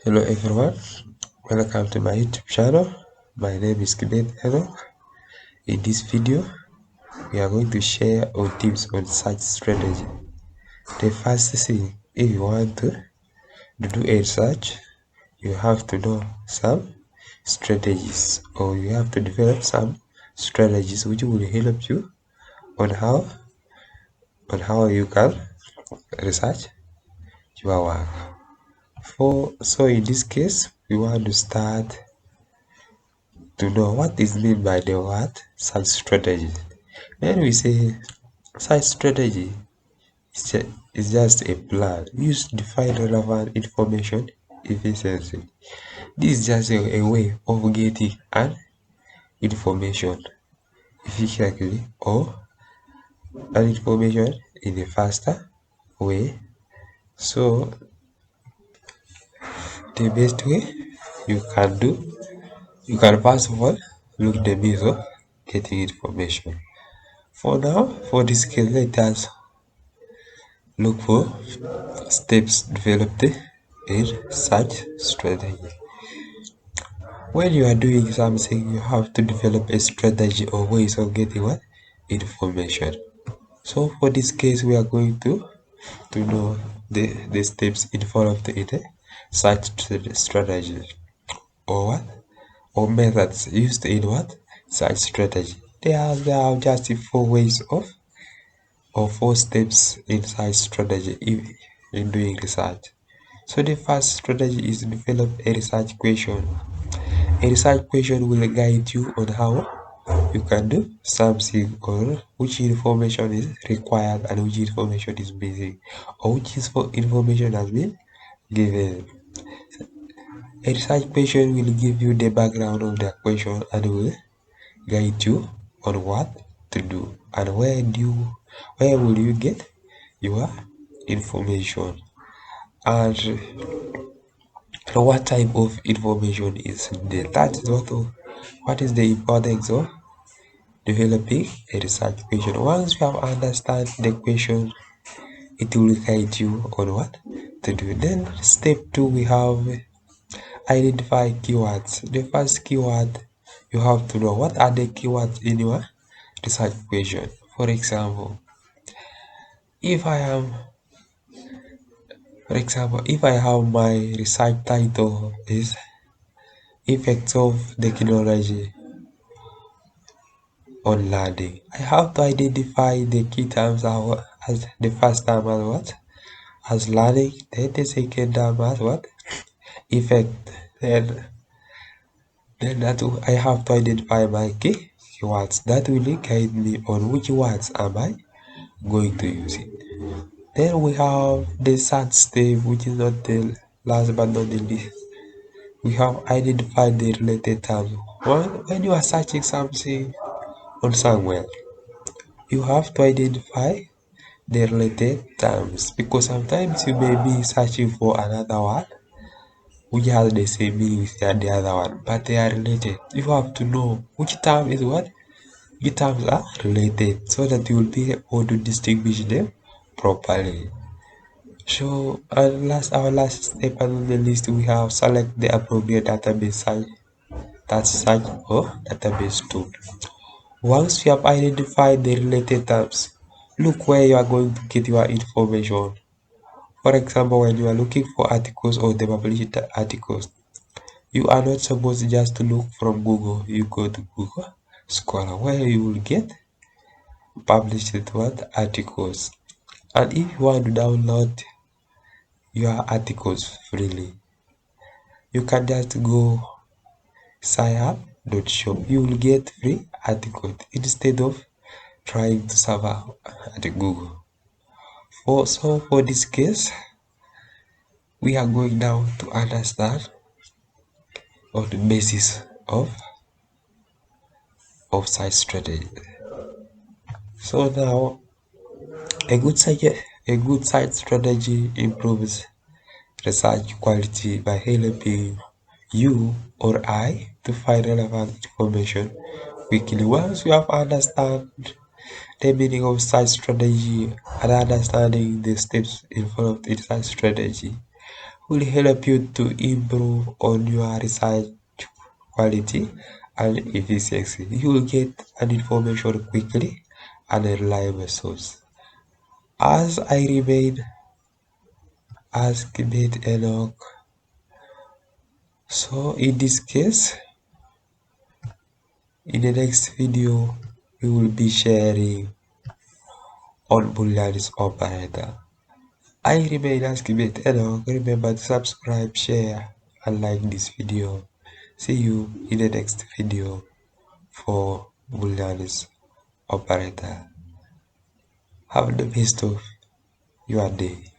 Hello everyone, welcome to my YouTube channel. My name is Kibet Enoch. In this video, we are going to share our tips on search strategy. The first thing, if you want to do a search, you have to know some strategies, or you have to develop some strategies which will help you on how you can research your work. So in this case, we want to start to know what is meant by the word search strategy. When we say search strategy, it's just a plan used to define relevant information efficiently. This is just a way of getting an information efficiently or an information in a faster way. So the best way you can first of all look the means of getting information. For now, for this case, let us look for steps developed in search strategy. When you are doing something, you have to develop a strategy or ways of getting what? Information. So for this case, we are going to know the steps involved in a search strategy or what? Or methods used in what? Search strategy. There are just four ways of or four steps inside strategy in doing research. So the first strategy is to develop a research question. A research question will guide you on how you can do something or which information is required and which information is missing or which information has been given. A research question will give you the background of the question and will guide you on what to do and where will you get your information and what type of information is there. That is what is the importance of developing a research question. Once you have understand the question, it will guide you on what to do. Then step 2, we have identify keywords. The first keyword, you have to know what are the keywords in your research question. For example, if I am if I have my research title is effects of technology on learning, I have to identify the key terms as the first term as what? As learning, then the second term as what? Effect. Then I have to identify my keywords. That will guide me on which words am I going to use it. Then we have the third step, which is not the last but not the least. We have identified the related terms. When you are searching something on somewhere, you have to identify the related terms because sometimes you may be searching for another word which has the same meaning with the other one, but they are related. You have to know which term is what, which terms are related, so that you will be able to distinguish them properly. So, our last step on the list, we have select the appropriate database search, that's search or database tool. Once you have identified the related terms, look where you are going to get your information. For example, when you are looking for articles or the published articles, you are not supposed just to look from Google. You go to Google Scholar where you will get published what articles. And if you want to download your articles freely, you can just go signup.shop. You will get free articles instead of trying to serve at Google. For this case, we are going now to understand on the basis of site strategy. So now a good site strategy improves research quality by helping you or I to find relevant information quickly. Once you have understand the meaning of site strategy and understanding the steps involved in site strategy, will help you to improve on your research quality and efficiency. You will get an information quickly and a reliable source. As I remain as Kibet Enoch, so in this case, in the next video, we will be sharing on Boolean's operator. I remain as Kibet Enoch. Remember to subscribe, share, and like this video. See you in the next video for Boolean's operator. Have the best of your day.